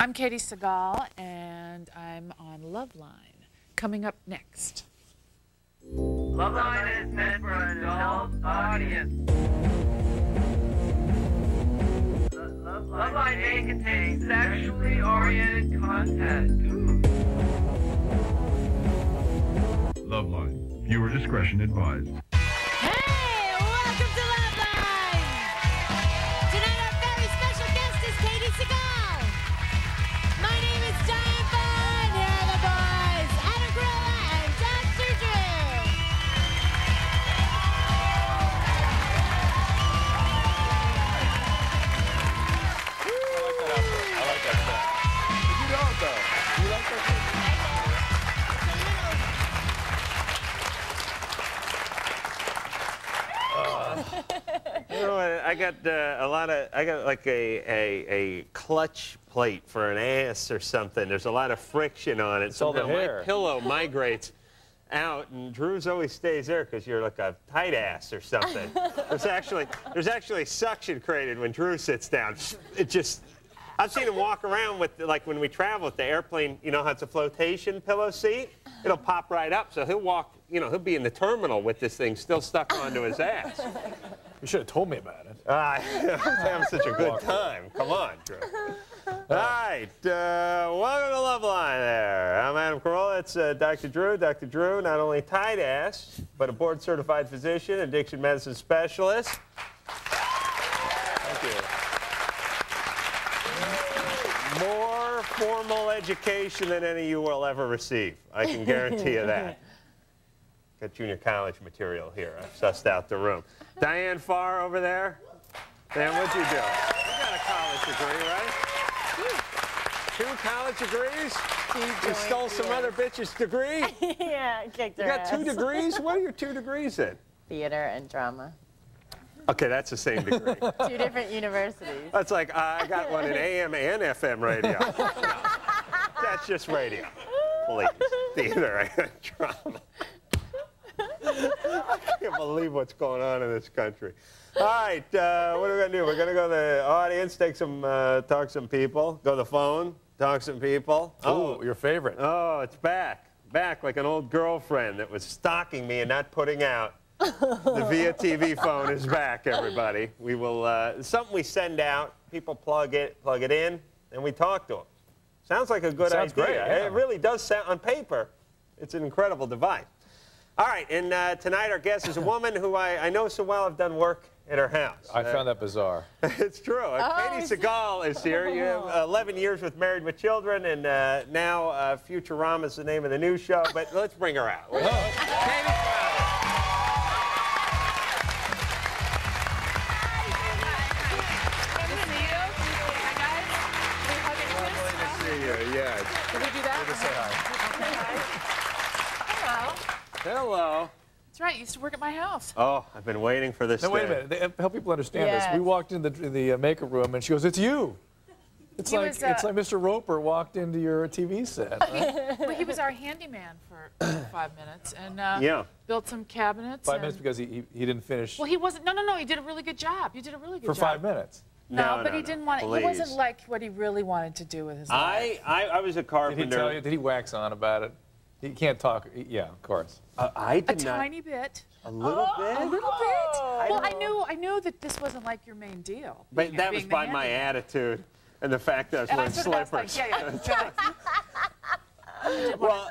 I'm Katie Segal, and I'm on Loveline. Coming up next. Loveline is meant for an adult audience. Loveline may contain sexually oriented content. Loveline. Viewer discretion advised. Hey, welcome to Loveline! Tonight our very special guest is Katie Segal. My name is Diane Bond. Here are the boys, Adam Carolla and Dr. Drew. I like that stuff. But you don't, though. You like that stuff? You know, I got like a clutch plate for an ass or something. There's a lot of friction on it. all the Somehow hair. my pillow migrates out, and Drew's always stays there because you're like a tight ass or something. there's actually suction created when Drew sits down. It just, I've seen him walk around with, like when we travel with the airplane, you know how it's a flotation pillow seat? It'll pop right up, so he'll walk, you know, he'll be in the terminal with this thing still stuck onto his ass. You should have told me about it. I was having such a good time. Come on, Drew. All right, welcome to Loveline there. I'm Adam Carolla. It's Dr. Drew. Dr. Drew, not only tight ass, but a board-certified physician, addiction medicine specialist. Thank you. More formal education than any of you will ever receive. I can guarantee you that. Got junior college material here. I've sussed out the room. Diane Farr over there. Dan, what'd you do? You got a college degree, right? 2 college degrees? You stole some other bitch's degree? Yeah, kicked her You got ass. 2 degrees? What are your 2 degrees in? Theater and drama. Okay, that's the same degree. 2 different universities. That's like, I got one in AM and FM radio. That's just radio. Please. Theater and drama. I can't believe what's going on in this country. All right, what are we going to do? We're going to go to the audience, take some, talk to some people, go to the phone, talk to some people. Oh, your favorite. Oh, it's back. Back like an old girlfriend that was stalking me and not putting out. The Via TV phone is back, everybody. We will, it's something we send out, people plug it in, and we talk to them. Sounds like a good Sounds idea. great, yeah. It really does sound, on paper, it's an incredible device. All right, and tonight our guest is a woman who I know so well. I've done work at her house. I found that bizarre. It's true. Katie Segal is here. You have 11 years with Married with Children, and now Futurama is the name of the new show. But let's bring her out. Katie Segal. Yes. Can we do that? Just say hi. Hello. Hello. That's right. You used to work at my house. Oh, I've been waiting for this Now, wait a day. minute. Help people understand Yes. this. We walked in the makeup room, and she goes, "It's you." It's He like was, it's like Mr. Roper walked into your TV set. Right? Well, he was our handyman for 5 minutes and Yeah. built some cabinets. 5 and- minutes because he didn't finish Well, he wasn't. No. He did a really good job. You did a really good for job. 5 minutes. No, but No, he didn't want. He please. wasn't like what he really wanted to do with his life. I was a carpenter. Did he tell you? Did he wax on about it? He can't talk. Yeah, of course. I A did not. tiny bit. A little bit? A little bit. Well, I knew that this wasn't like your main deal. But being- that being was the by my handyman. attitude and the fact that I was And I wearing sort of was slippers. like, yeah. Well,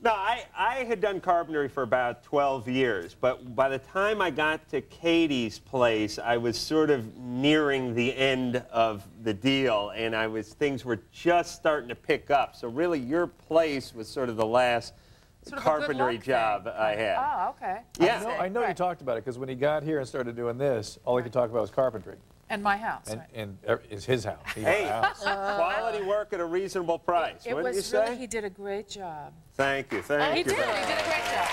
no, I had done carpentry for about 12 years, but by the time I got to Katie's place, I was sort of nearing the end of the deal, and things were just starting to pick up. So really, your place was sort of the last Sort of a good carpentry luck job thing. I had. Oh, okay. Yeah. I know you talked about it because when he got here and started doing this, all he could talk about was carpentry. And my house. And, right. and it's his house. He got Hey, a house. quality work at a reasonable price. It Wouldn't you was say? really, he did a great job. Thank you, thank He you. did a great job.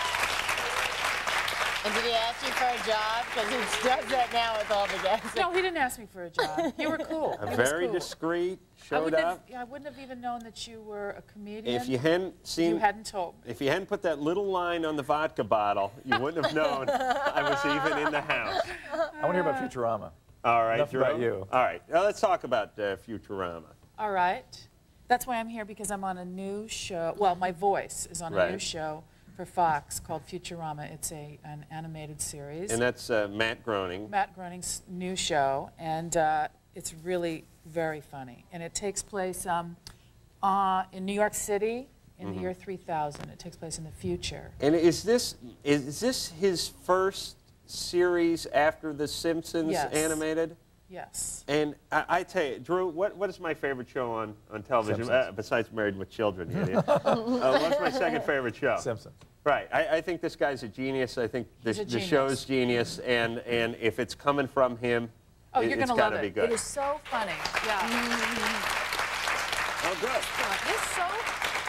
And did he ask you for a job? Because he does that now with all the guests. No, he didn't ask me for a job. You were cool. He was Very cool. discreet, I showed wouldn't up. I wouldn't have even known that you were a comedian. If you hadn't seen, you hadn't told me. if you hadn't put that little line on the vodka bottle, you wouldn't have known I was even in the house. I want to hear about Futurama. All right, Enough about Drew. you. All right, now let's talk about Futurama. All right. That's why I'm here, because I'm on a new show. Well, my voice is on a new Right. show for Fox called Futurama. It's an animated series. And that's Matt Groening. Matt Groening's new show, and it's really very funny. And it takes place in New York City in the year 3000. It takes place in the future. And is this his first series after The Simpsons Yes. animated? Yes. And I tell you, Drew, what is my favorite show on television besides Married with Children? You idiot. What's my second favorite show? Simpsons. Right. I think this guy's a genius. I think He's a the genius. show's genius, and if it's coming from him, Oh, you're it's going to got love to it. be good. It is so funny. Yeah. Oh, good. It's so. I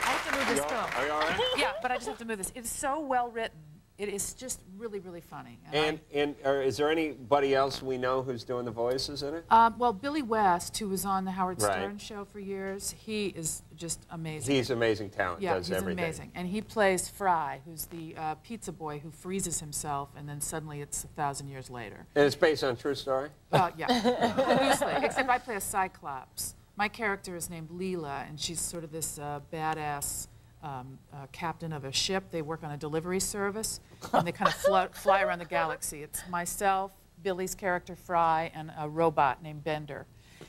have to move this film. Are you all right? Yeah, but I just have to move this. It is so well written. It is just really, really funny. And is there anybody else we know who's doing the voices in it? Well, Billy West, who was on the Howard Right. Stern show for years, he is just amazing. He's amazing talent. Yeah, does he's everything. amazing. And he plays Fry, who's the pizza boy who freezes himself, and then suddenly it's 1,000 years later. And it's based on a true story. Yeah, loosely. Except I play a Cyclops. My character is named Leela, and she's sort of this badass captain of a ship. They work on a delivery service, and they kind of fly around the galaxy. It's myself, Billy's character Fry, and a robot named Bender.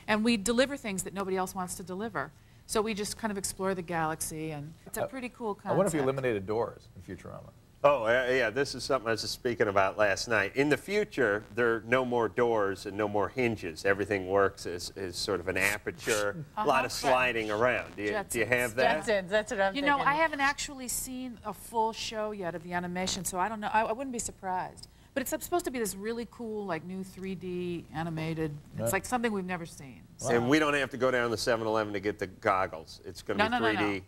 And we deliver things that nobody else wants to deliver. So we just kind of explore the galaxy, and it's a pretty cool concept. I wonder if you eliminated doors in Futurama. Oh, yeah, this is something I was just speaking about last night. In the future, there are no more doors and no more hinges. Everything works as sort of an aperture, a lot of sliding around. Do you have that? Jetsons, that's what I'm You thinking. know, I haven't actually seen a full show yet of the animation, so I don't know. I wouldn't be surprised. But it's supposed to be this really cool, like, new 3D animated. It's like something we've never seen. So. And we don't have to go down to 7-Eleven to get the goggles. It's going to be 3D.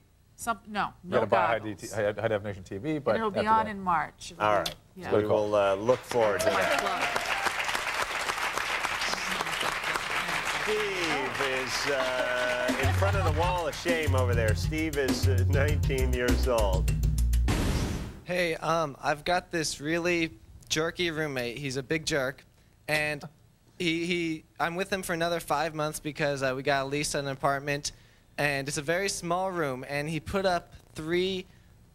No You got to buy goggles. high definition TV, but And it'll be after on that. in March. All right. Yeah. We will look forward to that. Steve is in front of the wall of shame over there. Steve is 19 years old. Hey, I've got this really jerky roommate. He's a big jerk, and I'm with him for another 5 months because we got a lease on an apartment, and it's a very small room, and he put up 3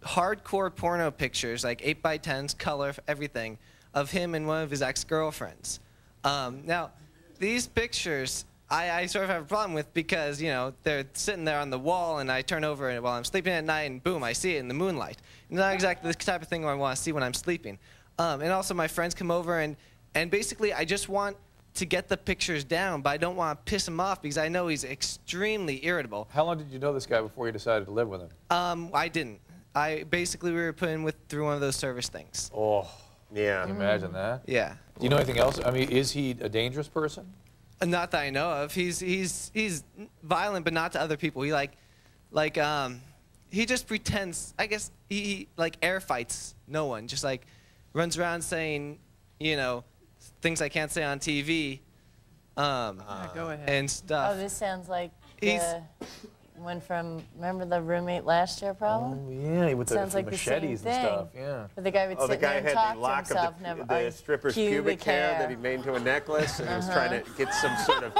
hardcore porno pictures, like 8x10s, color, everything, of him and one of his ex-girlfriends. Now, these pictures, I sort of have a problem with because, you know, they're sitting there on the wall, and I turn over and while I'm sleeping at night, and boom, I see it in the moonlight. It's not exactly the type of thing I want to see when I'm sleeping. And also, my friends come over, and basically, I just want to get the pictures down, but I don't want to piss him off because I know he's extremely irritable. How long did you know this guy before you decided to live with him? I didn't. Basically, we were put in through one of those service things. Oh, Yeah. can you imagine that? Yeah. Do you know anything else? I mean, is he a dangerous person? Not that I know of. He's violent, but not to other people. He just pretends. I guess he like air fights no one. Just like runs around saying, you know, things I can't say on TV. Go ahead. And stuff. Oh, this sounds like He's- the one from, remember the roommate last year problem? Oh, yeah, with the Sounds like the same machetes and thing. stuff. Yeah. But the guy would Oh, the sit there guy and had talk the to lock himself. of the stripper's pubic hair that he made into a necklace, and he was trying to get some sort of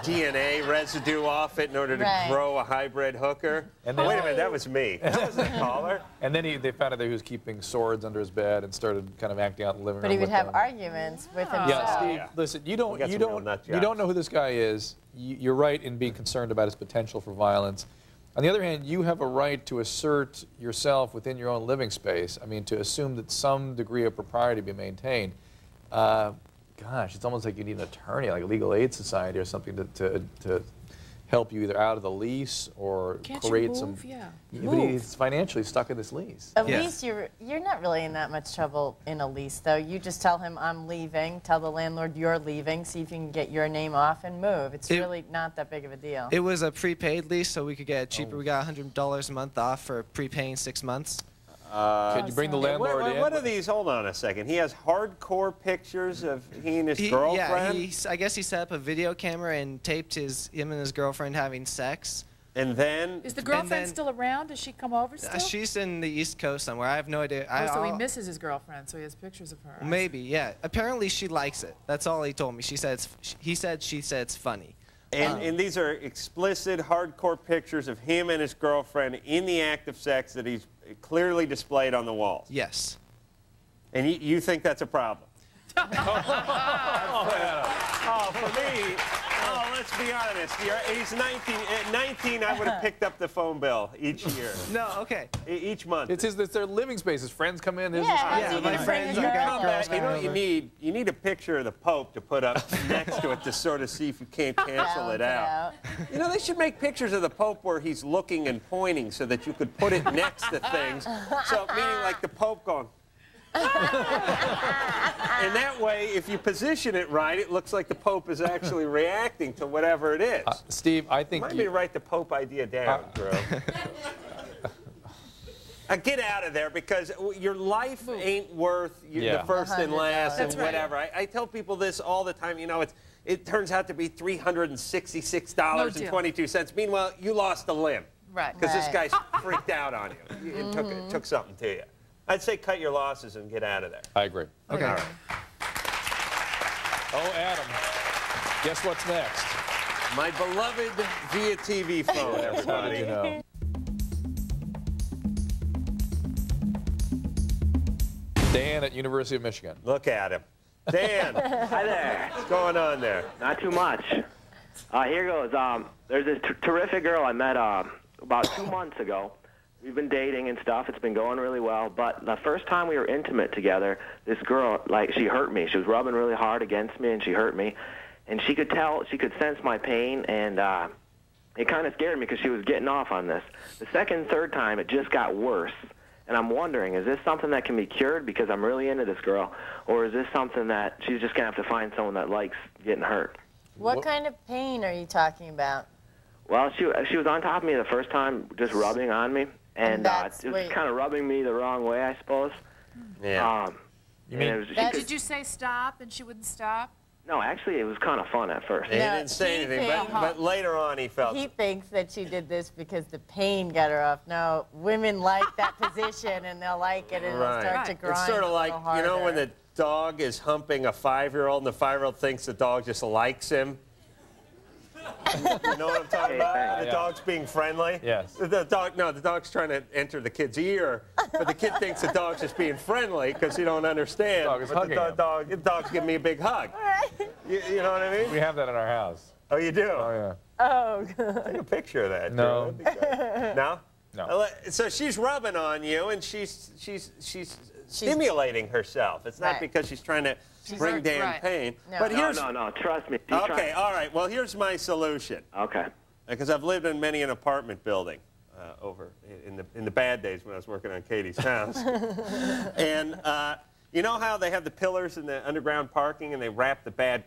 DNA residue off it in order to Right. grow a hybrid hooker. And then- Wait a minute, that was me. That wasn't a caller. And then they found out that he was keeping swords under his bed and started kind of acting out in the living room. But he would with have them. arguments with himself. Yeah, Steve. Yeah. Listen, you We got some real nut don't jobs. know who this guy is. You're right in being concerned about his potential for violence. On the other hand, you have a right to assert yourself within your own living space. I mean, to assume that some degree of propriety be maintained. Gosh, it's almost like you need an attorney, like a legal aid society or something to help you either out of the lease or Can't you create move? some. Yeah. But he's financially stuck in this lease. At Yeah. least you're not really in that much trouble in a lease, though. You just tell him I'm leaving, tell the landlord you're leaving, see if you can get your name off and move. It's It- really not that big of a deal. It was a prepaid lease, so we could get it cheaper. We got $100 a month off for prepaying 6 months. Could you bring the landlord in? What are these? Hold on a second. He has hardcore pictures of he and his girlfriend. I guess he set up a video camera and taped him and his girlfriend having sex. And then Is the girlfriend then- still around? Does she come over still? She's in the East Coast somewhere. I have no idea. So he misses his girlfriend, so he has pictures of her. Maybe, yeah. Apparently she likes it. That's all he told me. She said she said it's funny. And these are explicit, hardcore pictures of him and his girlfriend in the act of sex that he's clearly displayed on the walls. Yes. And you think that's a problem? Oh, For me, let's be honest. He's 19. At 19, I would have picked up the phone bill each year. No, okay. Each month. It's their living space. His friends come in. Yeah, my friends are Come back. You know what you need? You need a picture of the Pope to put up next to it to sort of see if you can't cancel it out. You know, they should make pictures of the Pope where he's looking and pointing so that you could put it next to things. So, meaning like the Pope going. And that way, if you position it right, it looks like the Pope is actually reacting to whatever it is. Steve, I think Remind me to write the Pope idea down, Drew. Get out of there, because your life ain't worth the first and last and whatever. I tell people this all the time. You know, it turns out to be $366.22. Meanwhile, you lost a limb. Right. Because this guy's freaked out on you. It took something to you. I'd say cut your losses and get out of there. I agree. Okay. All right. Oh, Adam, guess what's next? My beloved via TV phone, How everybody. did you know? Dan at University of Michigan. Look at him. Dan, Hi there. what's going on there? Not too much. Here goes. There's this terrific girl I met about 2 months ago. We've been dating and stuff. It's been going really well. But the first time we were intimate together, this girl, she hurt me. She was rubbing really hard against me, and she hurt me. And she could sense my pain, and it kind of scared me because she was getting off on this. The second, third time, it just got worse. And I'm wondering, is this something that can be cured because I'm really into this girl, or is this something that she's just going to have to find someone that likes getting hurt? What kind of pain are you talking about? Well, she was on top of me the first time, just rubbing on me. And it was kind of rubbing me the wrong way, I suppose. Yeah. Did you say stop and she wouldn't stop? No, actually, it was kind of fun at first. He didn't say anything, but later on he felt He thinks that she did this because the pain got her off. No, women like that position, and they'll like it, and it'll start to grind. It's sort of like, you know, when the dog is humping a 5-year-old, and the 5-year-old thinks the dog just likes him. You know what I'm talking about? The dog's being friendly. Yes. The dog's trying to enter the kid's ear, but the kid thinks the dog's just being friendly because he don't understand. The dog is hugging him. The dog's giving me a big hug. You know what I mean? We have that in our house. Oh, you do? Oh, yeah. Oh, Take a picture of that. No. No? No. So she's rubbing on you, and she's stimulating herself. It's not because she's trying to bring Dan pain. No. But here's No, trust me. okay, all right. Well, here's my solution. Okay. Because I've lived in many an apartment building over in the bad days when I was working on Katie's house. And you know how they have the pillars in the underground parking, and they wrap the bad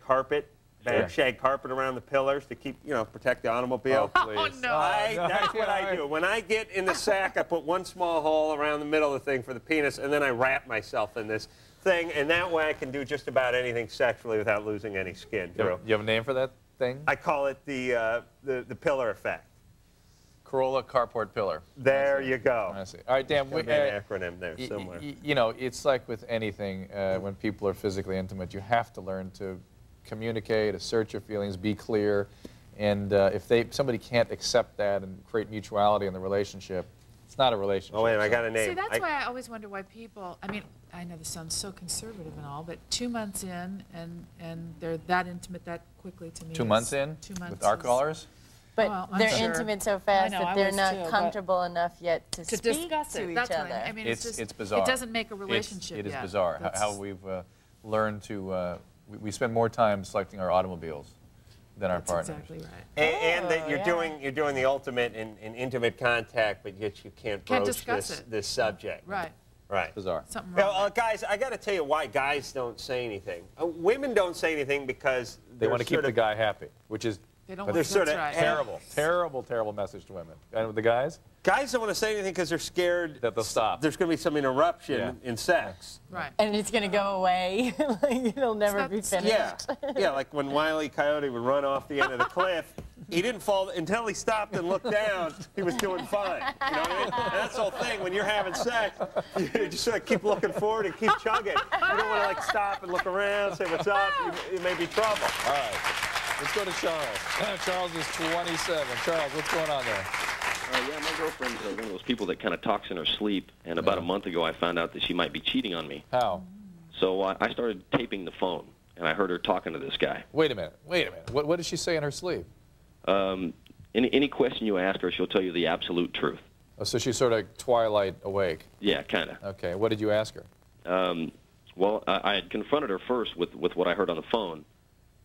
shag carpet around the pillars to keep, protect the automobile? Oh, please. Oh, no. That's what I do. When I get in the sack, I put one small hole around the middle of the thing for the penis, and then I wrap myself in this thing, and that way I can do just about anything sexually without losing any skin. You have a name for that thing? I call it the pillar effect. Corolla carport pillar. There you go. I see. All right, Dan. There'll be an acronym there somewhere. It's like with anything, when people are physically intimate, you have to learn to communicate, assert your feelings, be clear, and if somebody can't accept that and create mutuality in the relationship, it's not a relationship. Oh, wait, I got a name. See, that's why I always wonder why people, I know this sounds so conservative and all, but 2 months in and they're that intimate that quickly to me. 2 months in? 2 months With our is- callers? but Well, I'm they're sure. intimate so fast I know, that I they're was not too, but- comfortable enough yet to To speak discuss to it. each That's other. what I mean. It's bizarre. It doesn't make a relationship It is yet. bizarre That's- how we've learned to, we spend more time selecting our automobiles than our That's partners. exactly right. And that you're yeah. doing the ultimate in intimate contact, but yet you can't broach discuss this subject. Right. Right. Bizarre. Something wrong. Well, guys, I got to tell you why guys don't say anything. Women don't say anything because They want to keep the guy happy, which is They don't But want they're that's sort of right. terrible message to women. And with the guys, Guys don't want to say anything because they're scared that they'll stop. there's going to be some interruption in sex. Right. And it's going to go away. Like, it'll never be finished. Yeah, like when Wile E. Coyote would run off the end of the cliff, he didn't fall until he stopped and looked down. He was doing fine. You know what I mean? And that's the whole thing. When you're having sex, you just sort of keep looking forward and keep chugging. You don't want to stop and look around, say what's up. You may be trouble. All right. Let's go to Charles. Charles is 27. Charles, what's going on there? Yeah, my girlfriend's one of those people that kind of talks in her sleep, and about a month ago I found out that she might be cheating on me. How? So I started taping the phone, and I heard her talking to this guy. Wait a minute. What did she say in her sleep? Any question you ask her, she'll tell you the absolute truth. Oh, so she's sort of twilight awake. Yeah, kind of. Okay, what did you ask her? Well, I had confronted her first with what I heard on the phone,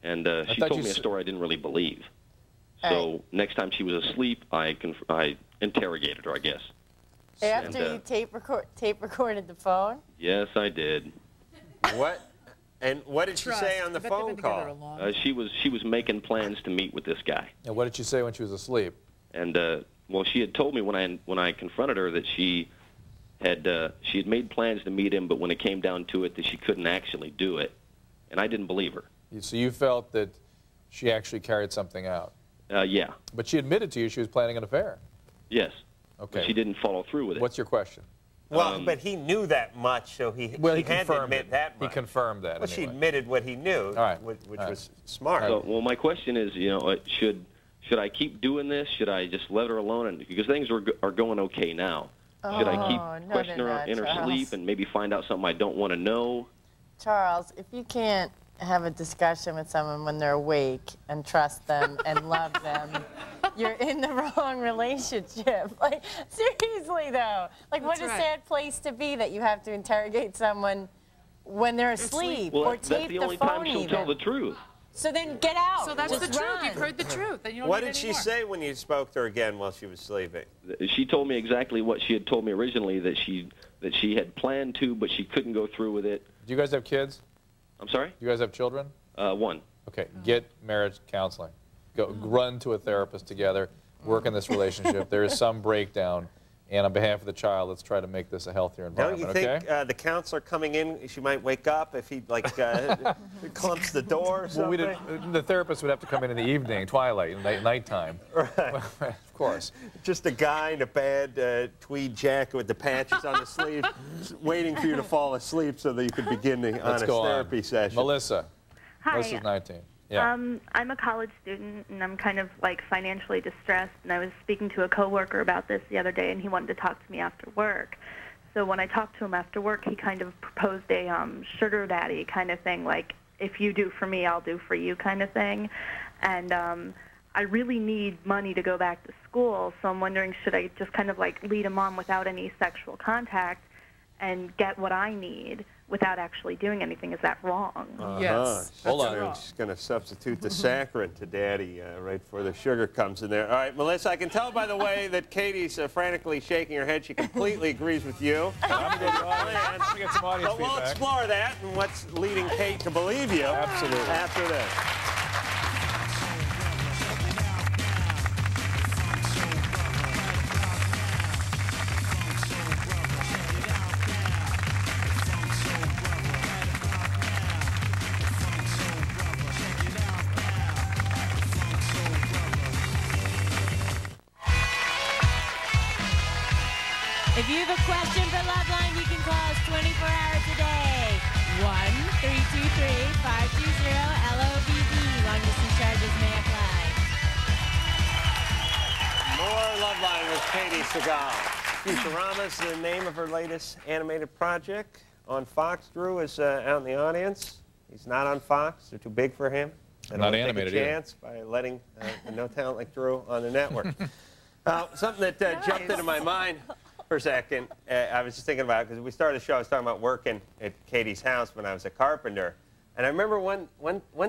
and she told me a story I didn't really believe. So next time she was asleep, I interrogated her, I guess. After you tape recorded the phone? Yes, I did. What? And what did she say on the phone call? She was making plans to meet with this guy. And what did she say when she was asleep? And well, she had told me when I confronted her that she had made plans to meet him, but when it came down to it, that she couldn't actually do it, and I didn't believe her. So you felt that she actually carried something out? Yeah. But she admitted to you she was planning an affair? Yes. Okay. But she didn't follow through with it. What's your question? Well, but he knew that much, so he had to admit that much. He confirmed that. Well, she admitted what he knew, which was smart. So, well, my question is, should I keep doing this? Should I just let her alone? And because things are going okay now. Should I keep questioning her in her sleep and maybe find out something I don't want to know? Charles, if you can't have a discussion with someone when they're awake and trust them and love them, you're in the wrong relationship. Like, seriously, though. Like, what a sad place to be that you have to interrogate someone when they're asleep or tape the phone even. That's the only time she'll tell the truth. So then get out. So that's Just the truth. run. You've heard the truth. Then you don't What need did she anymore. say when you spoke to her again while she was sleeping? She told me exactly what she had told me originally, that she had planned to, but she couldn't go through with it. Do you guys have kids? I'm sorry? Do you guys have children? One. Okay, get marriage counseling. Go run to a therapist together, work in this relationship. There is some breakdown, and on behalf of the child, let's try to make this a healthier environment, Don't you think the counselor coming in, she might wake up if he, like, clumps the door or something? Well, the therapist would have to come in the evening, twilight, nighttime. Right. Of course. Just a guy in a bad tweed jacket with the patches on the sleeve, waiting for you to fall asleep so that you could begin the honest therapy session. Melissa. Hi. Melissa's 19. Yeah. I'm a college student, and I'm kind of like financially distressed, and I was speaking to a coworker about this the other day, and he wanted to talk to me after work. So when I talked to him after work, he kind of proposed a sugar daddy kind of thing, like, if you do for me, I'll do for you kind of thing. And I really need money to go back to school, so I'm wondering, should I just kind of like lead him on without any sexual contact and get what I need without actually doing anything? Is that wrong? Yes. Hold on. She's going to substitute the saccharin to Daddy right before the sugar comes in there. All right, Melissa, I can tell by the way that Katie's frantically shaking her head. She completely agrees with you. I'm going to get some audience But we'll feedback. explore that and what's leading Kate to believe you. Absolutely. After this. If you have a question for Loveline, you can call us 24 hours a day. 1-323-520-LOVE. Long distance charges may apply. More Loveline with Katie Seagal. Futurama is the name of her latest animated project on Fox. Drew is out in the audience. He's not on Fox. They're too big for him. They Not don't animated take a either. chance by letting no talent like Drew on the network. Something that jumped into my mind for a second, I was just thinking about it because we started the show. I was talking about working at Katie's house when I was a carpenter, and I remember one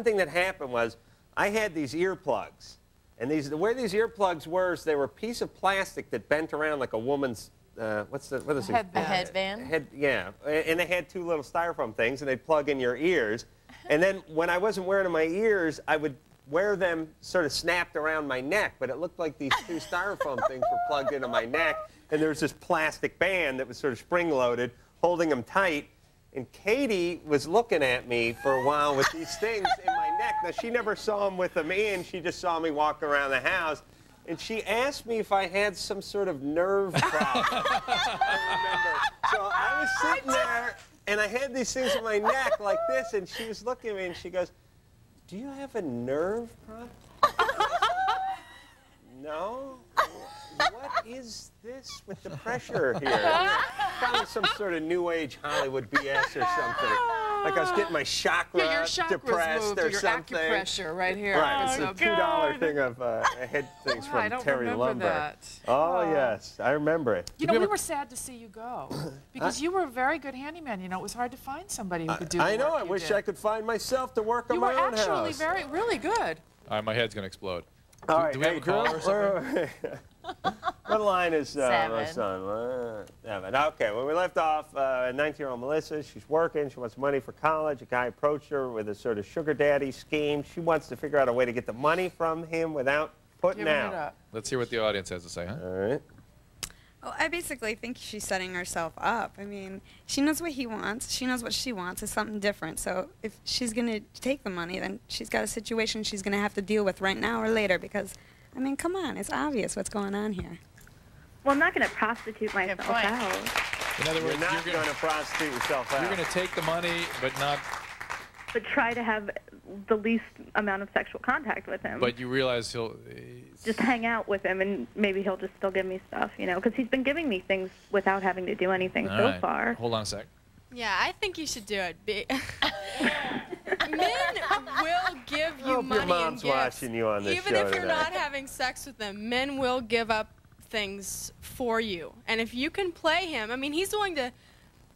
thing that happened was I had these earplugs, and where these earplugs were is they were a piece of plastic that bent around like a woman's what is it? A headband? Yeah, and they had two little styrofoam things, and they'd plug in your ears, and then when I wasn't wearing them in my ears, I would wear them sort of snapped around my neck, but it looked like these two styrofoam things were plugged into my neck, and there was this plastic band that was sort of spring-loaded, holding them tight, and Katie was looking at me for a while with these things in my neck. Now, she never saw them with them in. She just saw me walking around the house, and she asked me if I had some sort of nerve problem. I remember. So I was sitting there, and I had these things in my neck like this, and she was looking at me, and she goes, Do you have a nerve problem? No? What is this with the pressure here? Probably some sort of new age Hollywood BS or something. Like I was getting my chakra Yeah, your chakra's depressed moved, or your something. acupressure right here. Right, it's Oh, a $2 thing of head things I from don't Terry remember Lumber. that. Oh, yes, I remember it. You know, we were sad to see you go because you were a very good handyman. You know, it was hard to find somebody who could do the I know. work I you wish did. I could find myself to work on my own house. You were actually really good. All right, my head's going to explode. All right, do we have a caller or something? What line is my 7. son? 7. Okay, when we left off, 19-year-old Melissa, she's working. She wants money for college. A guy approached her with a sort of sugar daddy scheme. She wants to figure out a way to get the money from him without putting Giving out. it up. Let's hear what the audience has to say, huh? All right. Well, I basically think she's setting herself up. I mean, she knows what he wants. She knows what she wants. It's something different. So if she's going to take the money, then she's got a situation she's going to have to deal with right now or later because, I mean, come on. It's obvious what's going on here. Well, I'm not going to prostitute myself point. out. In other words, You're not going to prostitute yourself out. You're going to take the money, but not. But try to have the least amount of sexual contact with him. But you realize he'll. Just hang out with him, and maybe he'll just still give me stuff, you know, because he's been giving me things without having to do anything All so right. far. Hold on a sec. Yeah, I think you should do it. Men will give you Hope money your mom's and gifts. watching you on this Even show if you're today. not having sex with them, men will give up things for you. And if you can play him, I mean, he's willing to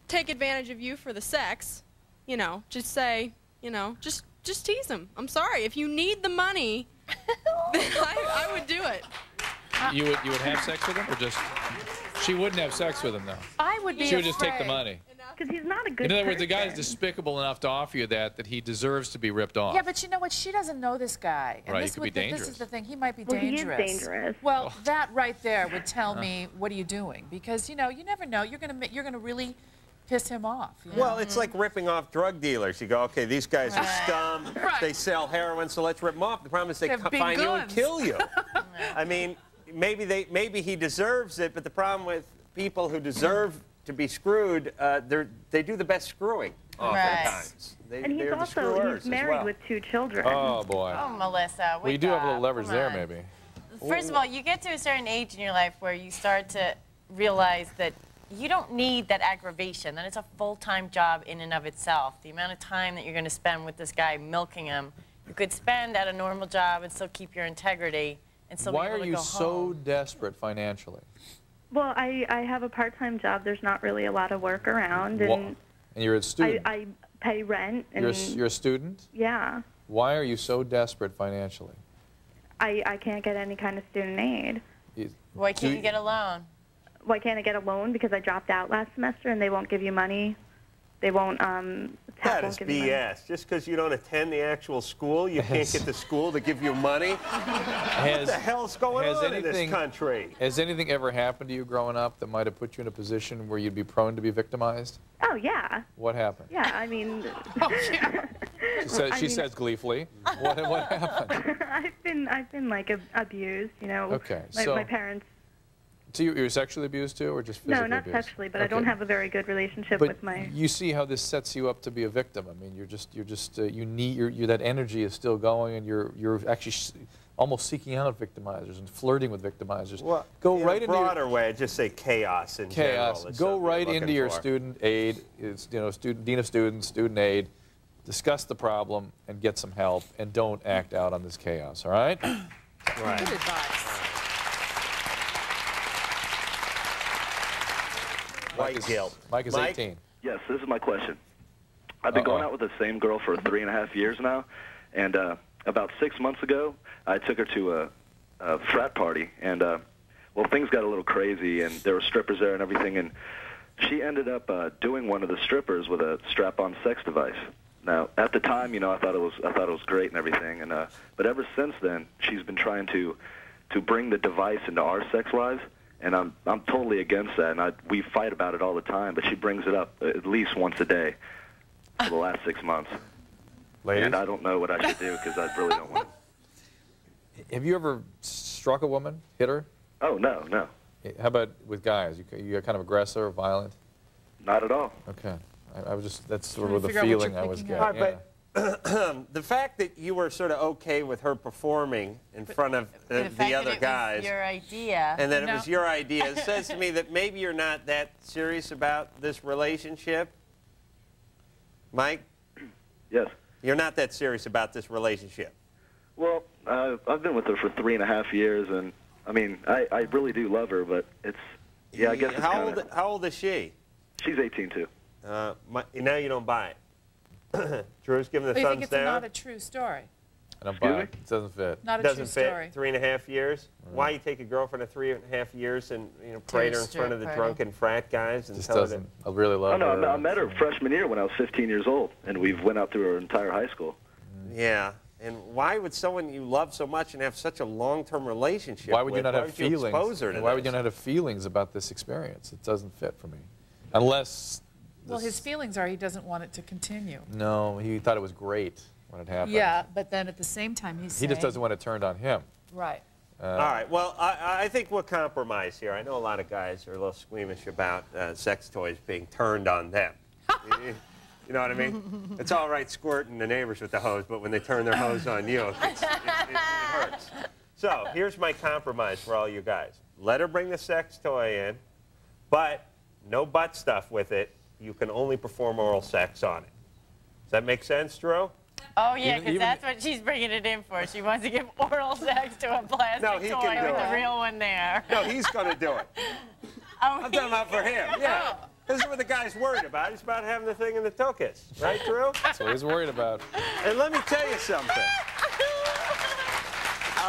take advantage of you for the sex. You know, just say, you know, just tease him. I'm sorry. If you need the money, then I would do it. You would have sex with him, or just? She wouldn't have sex with him, though. I would be She would just take the afraid. money. Because he's not a good In other words, the guy's person. despicable enough to offer you that he deserves to be ripped off. Yeah, but you know what? She doesn't know this guy. And Right, he this could be would- This dangerous. is the thing. He might be Well, he is dangerous. dangerous. Well, that right there would tell me, what are you doing? Because, you know, you never know. You're gonna really piss him off. You know? Well, it's like ripping off drug dealers. You go, okay, these guys are scum. Right. They sell heroin, so let's rip them off. The problem is they They have big find you and guns. kill you. I mean, maybe he deserves it, but the problem with people who deserve to be screwed, they do the best screwing oftentimes. And he's they're the also screwers he's as married well. with 2 children. Oh boy. Oh, Melissa, Well, you do have a little leverage Come there, on. maybe. First of all, you get to a certain age in your life where you start to realize that you don't need that aggravation, that it's a full-time job in and of itself. The amount of time that you're going to spend with this guy milking him, you could spend at a normal job and still keep your integrity and still Why be able are to you go so home. desperate financially? Well, I have a part-time job. There's not really a lot of work around, and And you're a student. I pay rent. And You're a student? yeah, Why are you so desperate financially? I can't get any kind of student aid. Why can't you get a loan? Why can't I get a loan? Because I dropped out last semester, and they won't give you money. They won't. That is give you money. BS. Just because you don't attend the actual school, you can't get the school to give you money. What the hell's going on in this country? Has anything ever happened to you growing up that might have put you in a position where you'd be prone to be victimized? Oh yeah. What happened? Yeah, I mean. She says gleefully. What happened? I've been like abused, you know. Okay, My parents. So you were sexually abused too, or just physically No, not abused? sexually, but I don't Okay. have a very good relationship But with my. you see how this sets you up to be a victim. I mean, you that energy is still going, and you're actually almost seeking out victimizers and flirting with victimizers. Well, Go in right a into your broader way, just say chaos in chaos. general. is Go something right you're into looking your for. student aid, dean of students, student aid. Discuss the problem and get some help, and don't act out on this chaos. All right? Right. Good advice. White guilt. Mike is Mike? 18. Yes, this is my question. I've been going out with the same girl for 3.5 years now, and about 6 months ago, I took her to a frat party, and well, things got a little crazy, and there were strippers there and everything, and she ended up doing one of the strippers with a strap-on sex device. Now, at the time, you know, I thought it was great and everything, and but ever since then, she's been trying to bring the device into our sex lives. And I'm totally against that, and we fight about it all the time. But she brings it up at least once a day for the last 6 months. Ladies? And I don't know what I should do because I really don't want to. Have you ever struck a woman, hit her? Oh, no. How about with guys? You kind of aggressive or violent? Not at all. Okay. I was just, that's sort Trying of to the figure out what feeling you're I was picking getting. up. All right, the fact that you were sort of okay with her performing in front of the other guys, was your idea, and that it was your idea, it says to me that maybe you're not that serious about this relationship. Mike? Yes. You're not that serious about this relationship. Well, I've been with her for 3.5 years, and I mean, I really do love her, but it's, yeah, I guess it's How old is she? She's 18 too. Now you don't buy it. Drew's giving the But you thumbs think it's down. not a true story? I don't buy it. It doesn't fit. Not a Doesn't true story. fit. 3.5 years. Why you take a girlfriend of 3.5 years and parade her in front of the drunken frat guys and Just tell her doesn't. I really love Oh, her. no, I met her freshman year when I was 15 years old, and we've went out through her entire high school. Yeah. And why would someone you love so much and have such a long-term relationship Why would you with, not why have would you expose feelings? her to Why would this? you not have feelings about this experience? It doesn't fit for me. Unless. Well, his feelings are he doesn't want it to continue. No, he thought it was great when it happened. Yeah, but then at the same time he's He just doesn't want it turned on him. Right. All right. Well, I think we'll compromise here. I know a lot of guys are a little squeamish about sex toys being turned on them. You know what I mean? It's all right squirting the neighbors with the hose, but when they turn their hose on you, it hurts. So here's my compromise for all you guys. Let her bring the sex toy in, but no butt stuff with it. You can only perform oral sex on it. Does that make sense, Drew? Oh, yeah, because that's what she's bringing it in for. She wants to give oral sex to a plastic No, he toy can do with it. the real one there. No, he's going to do it. Oh, I'm talking about for him. Yeah. This is what the guy's worried about. He's about having the thing in the tuchus. Right, Drew? That's what he's worried about. And let me tell you something.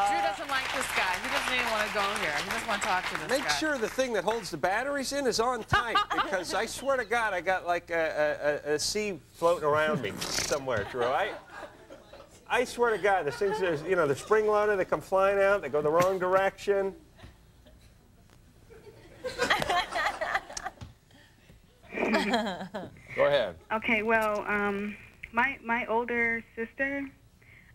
Drew doesn't like this guy. He doesn't even want to go here. He doesn't want to talk to this Make guy. sure the thing that holds the batteries in is on tight, because I swear to God, I got like a sea floating around me somewhere, Drew. I swear to God, there's things, the spring loader, they come flying out, they go the wrong direction. Go ahead. Okay, well, my older sister,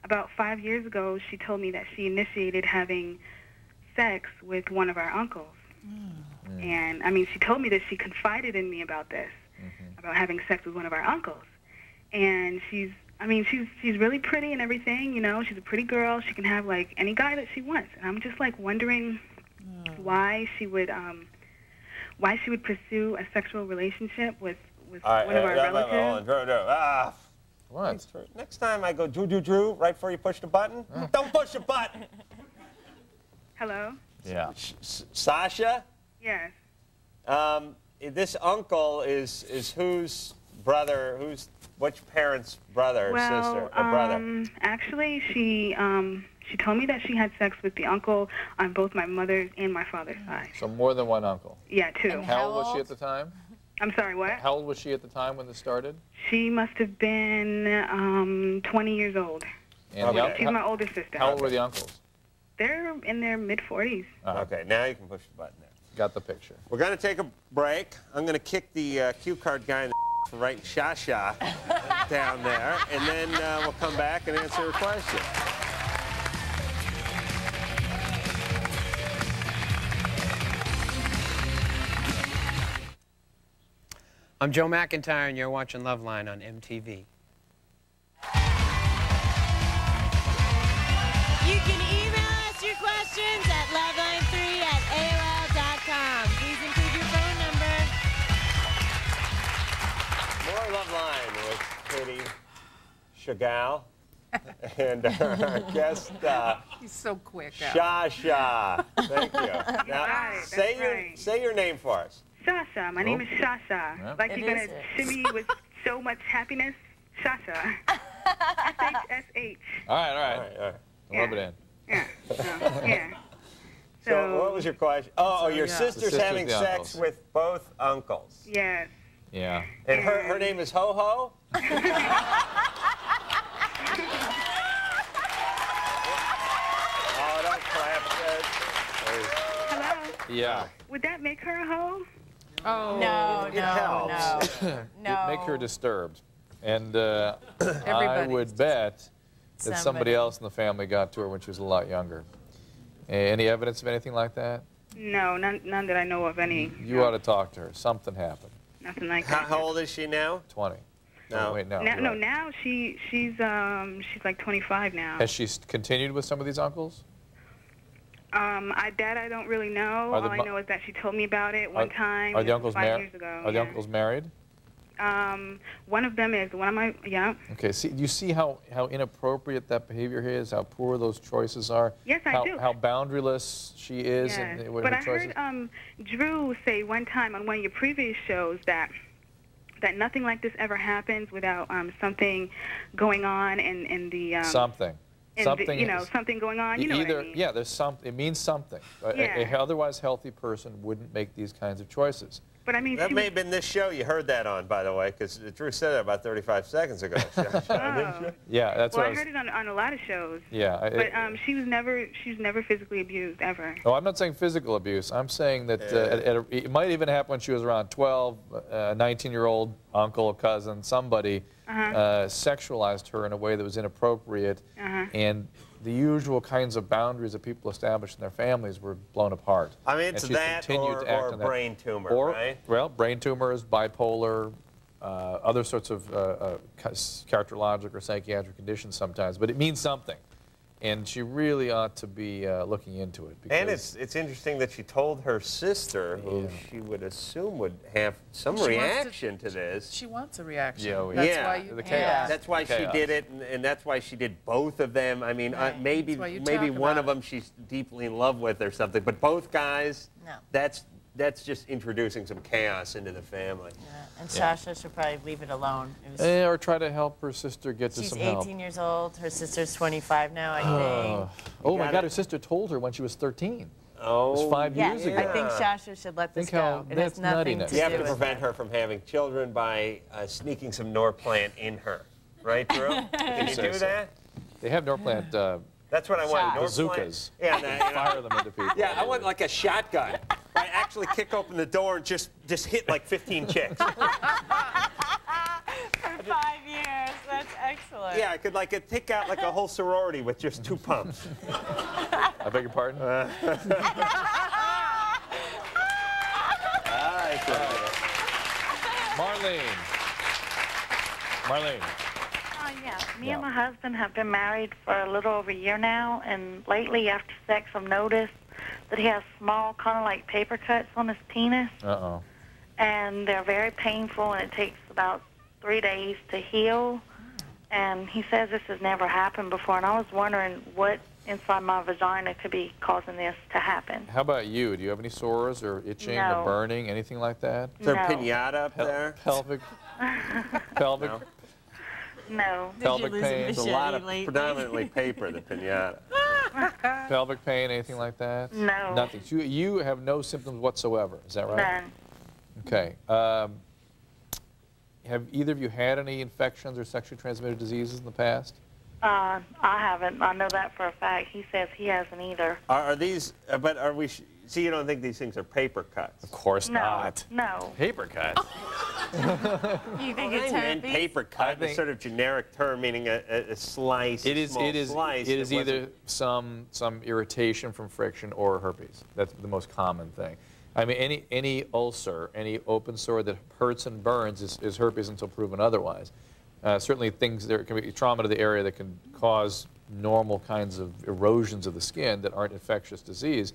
about 5 years ago, she told me that she initiated having sex with one of our uncles. And, I mean, she told me that she confided in me about this, about having sex with one of our uncles. And she's really pretty and everything, she's a pretty girl. She can have, like, any guy that she wants. And I'm just, like, wondering why she would pursue a sexual relationship with one of our relatives. What? Next time I go, Drew, right before you push the button, don't push the button. Hello? Yeah. Sasha? Yes. This uncle is whose brother, which parent's brother or sister or brother? Actually, she told me that she had sex with the uncle on both my mother's and my father's side. So more than one uncle. Yeah, two. How old was she at the time? I'm sorry, what? How old was she at the time when this started? She must have been 20 years old. And She's my older sister. How old were the uncles? They're in their mid-40s. Okay, now you can push the button there. Got the picture. We're going to take a break. I'm going to kick the cue card guy in the for writing Sha-Sha down there, and then we'll come back and answer her question. I'm Joe McIntyre, and you're watching Loveline on MTV. You can email us your questions at loveline3@aol.com. Please include your phone number. More Loveline with Katie Chagall and our guest, he's so quick. Sha-Sha. Thank you. Now, right, say your name for us. Sasha. My name is Sasha. Yep. Like It you're going is to it. shimmy with so much happiness. Sasha. S-H-S-H. All right. Rub it in. Yeah. Yeah. So what was your question? Oh, your sister's The sisters, having the sex uncles. with both uncles. Yes. Yeah. And her name is Ho-Ho? Oh, don't clap. Hello? Yeah. Would that make her a hoe? Oh. No. Make her disturbed. And I would bet that somebody else in the family got to her when she was a lot younger. Any evidence of anything like that? No, none that I know of any. You ought to talk to her. Something happened. Nothing like that. How old is she now? 20. No. Oh, wait, no. Now, you're no, right. now she's like 25 now. Has she continued with some of these uncles? That I don't really know. Are the All I mo- know is that she told me about it one time. Are the This was uncles 5 married? years ago. Are the yeah. uncles married? One of them is. One of my, yeah. Okay. See, you see how inappropriate that behavior is, how poor those choices are. Yes, I how, do. How boundaryless she is Yes. in what But her I choices. heard Drew say one time on one of your previous shows that nothing like this ever happens without something going on in the Something. in Something. the, you know, is- something going on. You know Either, what I mean? yeah, there's some. It means something. A Yeah. otherwise healthy person wouldn't make these kinds of choices. But I mean, That she may was, have been this show you heard that on, by the way, because Drew said it about 35 seconds ago. oh. Yeah, that's well, what I heard it on a lot of shows. Yeah. But she was never physically abused ever. Oh, I'm not saying physical abuse. I'm saying that it might even happen when she was around 12, a 19-year-old uncle or cousin, somebody sexualized her in a way that was inappropriate, and the usual kinds of boundaries that people established in their families were blown apart. I mean, And it's she's that continued or, to act or on that. brain tumor, Or, right? well, brain tumors, bipolar, other sorts of characterologic or psychiatric conditions sometimes, but it means something. And she really ought to be looking into it. And because it's interesting that she told her sister, who she would assume would have some She wants to- reaction to this. She wants a reaction. Yeah, That's yeah, why you the chaos. That's why Chaos. she did it, and that's why she did both of them. I mean, Right. maybe That's why you maybe talk one about of them she's deeply in love with or something, but both guys, No. that's just introducing some chaos into the family. And Sasha should probably leave it alone. It was, or try to help her sister get to she's some 18 help. years old. Her sister's 25 now, I think. Oh my got God, it. her sister told her when she was 13. Oh, It was 5 years ago. I think Sasha should let this Think how go. It has that's nothing nuttiness. to You have do to with prevent it. her from having children by sneaking some Norplant in her, right, Drew? Can you do that? They have Norplant That's what I want. Norplant. bazookas. Yeah, you know, Fire them into people. yeah, I want like a shotgun. I actually kick open the door and just hit like 15 chicks. For 5 years. That's excellent. Yeah, I could like take out like a whole sorority with just 2 pumps. I beg your pardon? Marlene. Yeah. Me and my husband have been married for a little over a year now, and lately after sex I've noticed that he has small, kind of like paper cuts on his penis, Uh-oh. and they're very painful, and it takes about 3 days to heal. And he says this has never happened before, and I was wondering what inside my vagina could be causing this to happen. How about you? Do you have any sores or itching No. or burning, anything like that? Is there No. a pinata up there? Pelvic pelvic No. pelvic pain. It's a lot of predominantly paper, the pinata. Pelvic pain, anything like that? No. Nothing. So you have no symptoms whatsoever. Is that right? None. Okay. Have either of you had any infections or sexually transmitted diseases in the past? I haven't. I know that for a fact. He says he hasn't either. Are these, but are we, see, you don't think these things are paper cuts? Of course No. not. No. Paper cuts? You think I it's meant herpes? paper cut is sort of generic term, meaning a slice, It is. small It is. slice. It is that wasn't- either some irritation from friction or herpes. That's the most common thing. I mean, any ulcer, any open sore that hurts and burns is herpes until proven otherwise. Certainly, there can be trauma to the area that can cause normal kinds of erosions of the skin that aren't infectious disease.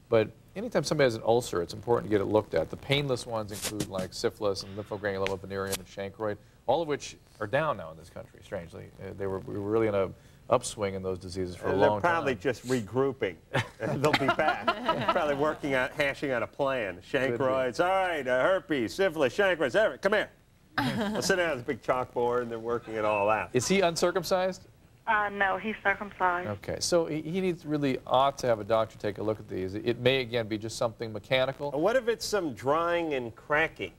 But anytime somebody has an ulcer, it's important to get it looked at. The painless ones include like syphilis and lymphogranuloma venereum and chancroid, all of which are down now in this country, strangely. We were really in an upswing in those diseases for a long time. They're probably just regrouping. They'll be back. Probably working out, hashing out a plan. Chancroids, all right, herpes, syphilis, chancroids, everything. Come here. They'll sit down at a big chalkboard and they're working it all out. Is he uncircumcised? No, he's circumcised. Okay, so he ought to have a doctor take a look at these. It may, again, be just something mechanical. What if it's some drying and cracking?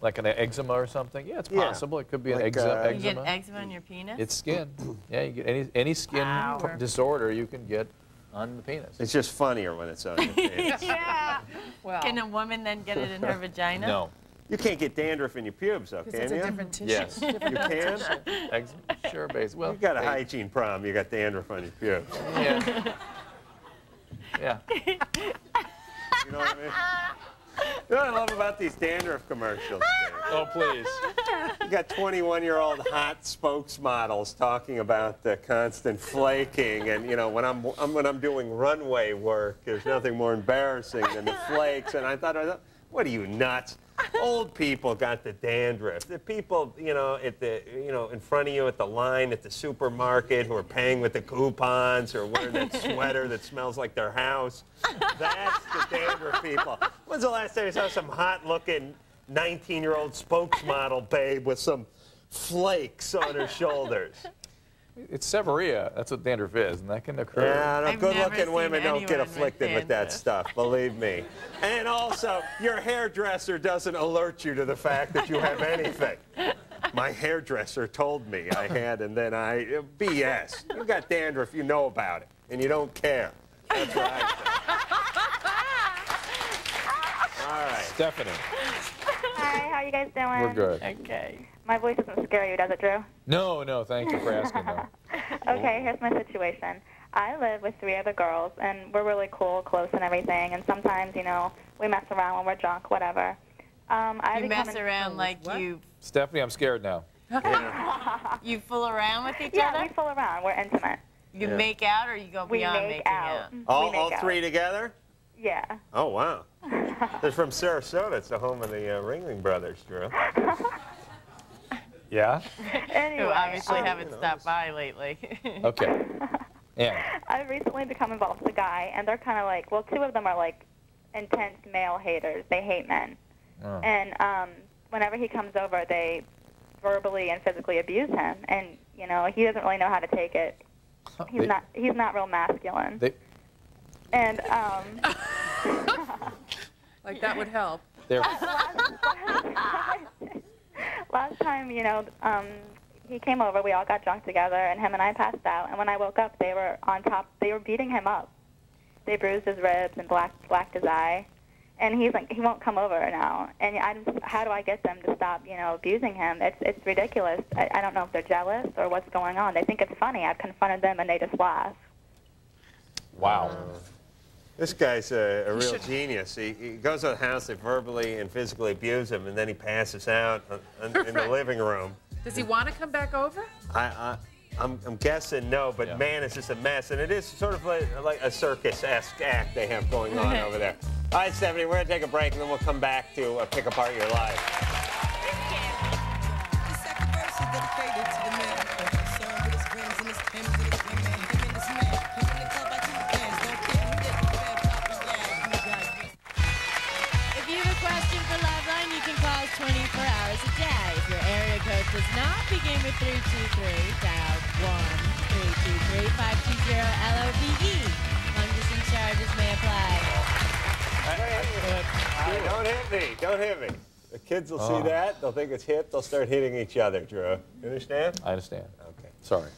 Like an eczema or something? Yeah, it's possible. It could be an You eczema. get eczema on your penis? It's skin. Yeah, you get any skin disorder you can get on the penis. It's just funnier when it's on your penis. Yeah. Well, Can a woman then get it in her vagina? No. You can't get dandruff in your pubes, though, can it's you? a different tissue. Yes. You can? Eczema? Sure, base. Well, You got a hey, hygiene problem. You got dandruff on your pubes. Yeah. Yeah. You know what I mean? You know what I love about these dandruff commercials, Dave? Oh, please. You got 21-year-old hot spokesmodels talking about the constant flaking, and you know when I'm doing runway work, there's nothing more embarrassing than the flakes. And I thought, what are you nuts? Old people got the dandruff. The people, you know, in front of you at the line at the supermarket who are paying with the coupons or wearing that sweater that smells like their house. That's the dandruff people. When's the last time you saw some hot-looking 19-year-old spokesmodel babe with some flakes on her shoulders? It's seborrhea. That's what dandruff is, and that can occur. Yeah, no, good-looking women don't get afflicted with that stuff, believe me. And also, your hairdresser doesn't alert you to the fact that you have anything. My hairdresser told me I had, and then BS. You got dandruff, you know about it, and you don't care. That's what I think. All right. Stephanie. Hi, how are you guys doing? We're good. Okay. My voice doesn't scare you, does it, Drew? No, no, thank you for asking, though. Okay, here's my situation. I live with 3 other girls, and we're really cool, close, and everything. And sometimes, you know, we mess around when we're drunk, whatever. You mess around like you... Stephanie, I'm scared now. You fool around with each Yeah, other? we fool around. We're intimate. You make out, or you go beyond making out? All 3 together? Yeah. Oh, wow. They're from Sarasota. It's the home of the Ringling Brothers, Drew. Yeah? Anyway, who obviously haven't stopped by lately. Okay. Yeah. I've recently become involved with a guy, and they're kind of like, well, 2 of them are like intense male haters. They hate men. Oh. And whenever he comes over, they verbally and physically abuse him, and you know he doesn't really know how to take it. He's not real masculine. And like that would help. Last time, you know, he came over. We all got drunk together, and him and I passed out. And when I woke up, they were on top. They were beating him up. They bruised his ribs and blacked his eye. And he's like, he won't come over now. And how do I get them to stop, you know, abusing him? It's ridiculous. I don't know if they're jealous or what's going on. They think it's funny. I've confronted them, and they just laugh. Wow. This guy's a real genius. He goes to the house, they verbally and physically abuse him, and then he passes out in the living room. Does he want to come back over? I'm guessing no, but man, it's just a mess. And it is sort of like a circus-esque act they have going on over there. All right, Stephanie, we're going to take a break, and then we'll come back to pick apart your life. If you have a question for Loveline, you can call us 24 hours a day. If your area code does not begin with 323, dial 1-323-520-LOVE. Long distance charges may apply. Don't hit me. Don't hit me. The kids will see that. They'll think it's hip. They'll start hitting each other, Drew. You understand? I understand. Okay. Sorry.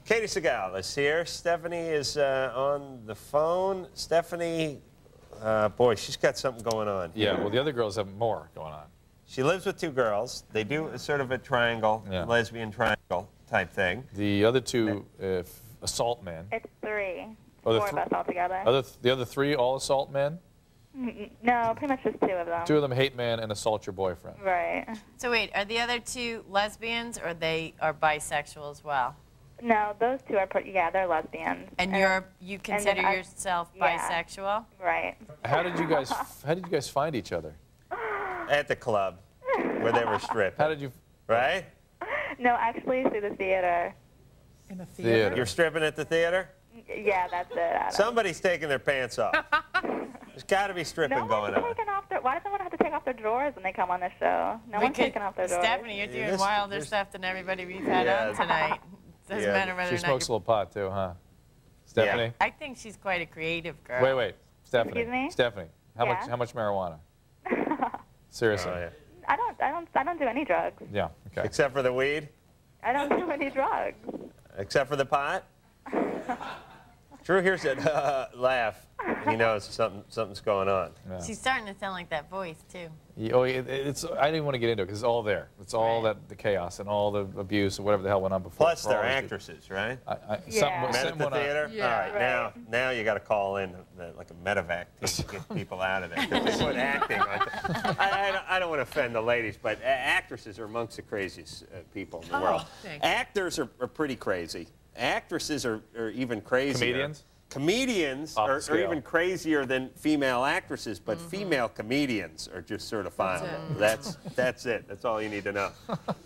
Katie Segal is here. Stephanie is on the phone. Stephanie, boy, she's got something going on. Yeah, well, the other girls have more going on. She lives with 2 girls. They do sort of a triangle, lesbian triangle type thing. The other 2 assault men. It's 3. Oh, 4 of us all together. The other 3 all assault men? No, pretty much just 2 of them. 2 of them hate men and assault your boyfriend. Right. So wait, are the other 2 lesbians, or they are bisexual as well? No, those 2 are, they're lesbians. And you consider yourself bisexual? Right. How did you guys find each other? At the club, where they were stripping. How did you? Right? No, actually through the theater. In the theater? You're stripping at the theater? Yeah, that's it, Adam. Somebody's taking their pants off. There's got to be stripping going on. Why does everyone have to take off their drawers when they come on the show? No one's taking off their drawers. Stephanie, you're doing wilder stuff than everybody we've had on tonight. Doesn't matter whether She or not smokes a little pot, too, huh? Stephanie? I think she's quite a creative girl. Wait. Stephanie. Excuse me? Stephanie, how much marijuana? Seriously. Oh, yeah. I don't do any drugs. Yeah, okay. Except for the weed? I don't do any drugs. Except for the pot? Drew, here's that laugh. He knows something's going on. Yeah. She's starting to sound like that voice, too. Oh, it's. I didn't want to get into it because it's all there. It's all the chaos and all the abuse or whatever the hell went on before. Plus, they're actresses, right? Yeah. Met at the theater? Yeah. All right, now you got to call in like a medevac team to get people out of there. 'Cause they put acting on I don't want to offend the ladies, but actresses are amongst the craziest people in the world. Thanks. Actors are pretty crazy. Actresses are even crazier. Comedians? Comedians Off the are scale. even crazier than female actresses, but female comedians are just sort of fine. That's it. That's all you need to know.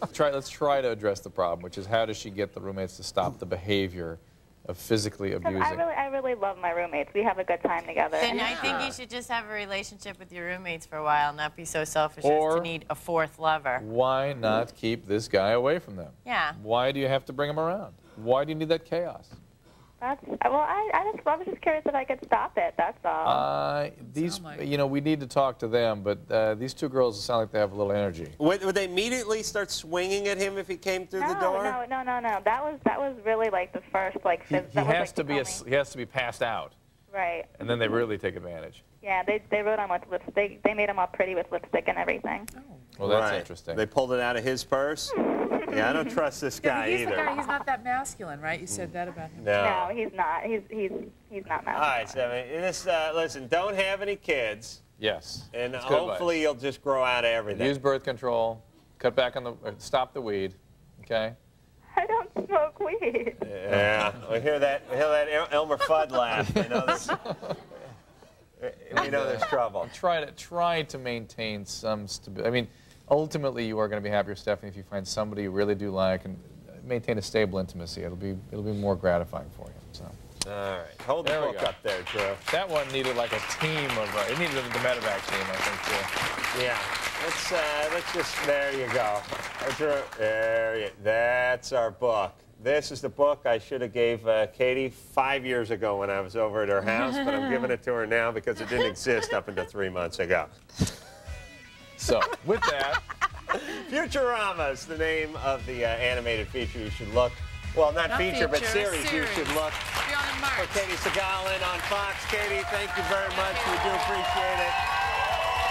Let's try to address the problem, which is how does she get the roommates to stop the behavior of physically abusing? I really love my roommates. We have a good time together. Then I think you should just have a relationship with your roommates for a while, not be so selfish Or- as to need a fourth lover. Why not keep this guy away from them? Yeah. Why do you have to bring him around? Why do you need that chaos? I was just curious if I could stop it. That's all. We need to talk to them, but these two girls sound like they have a little energy. Would they immediately start swinging at him if he came through the door? No. That was really like the first like. He has to be passed out, right. and then they really take advantage. Yeah, they wrote on with lipstick. They made him all pretty with lipstick and everything. Well, that's interesting. They pulled it out of his purse? Yeah, I don't trust this guy he's either. The guy, he's not that masculine, right? You said that about him. No. He's not. He's not masculine. All right, so listen, don't have any kids. Yes. And That's good hopefully you'll just grow out of everything. Use birth control. Cut back on stop the weed. Okay. I don't smoke weed. Yeah, we hear that Elmer Fudd laugh. We know there's trouble. Try to maintain some stability. I mean, ultimately, you are going to be happier, Stephanie, if you find somebody you really do like and maintain a stable intimacy. It'll be more gratifying for you. So. All right, hold the book up there, Drew. That one needed like a team of. It needed the medevac team, I think, too. Yeah. Let's just. There you go. Drew, that's our book. This is the book I should have gave Katie 5 years ago when I was over at her house, but I'm giving it to her now because it didn't exist up until 3 months ago. So, with that... Futurama is the name of the animated feature you should look. Well, not feature, but series you should look for Katie Segal on Fox. Katie, thank you very much. We do appreciate it.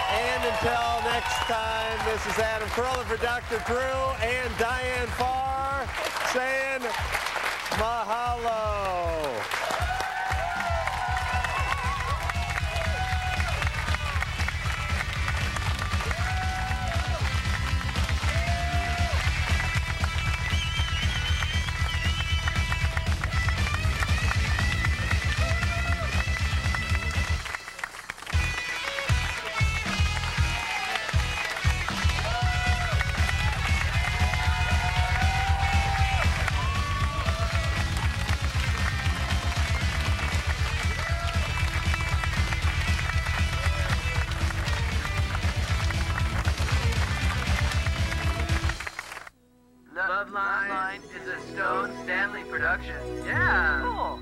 And until next time, this is Adam Carolla for Dr. Drew and Diane Farr saying mahalo. Loveline is a Stone Stanley production. Yeah. Cool.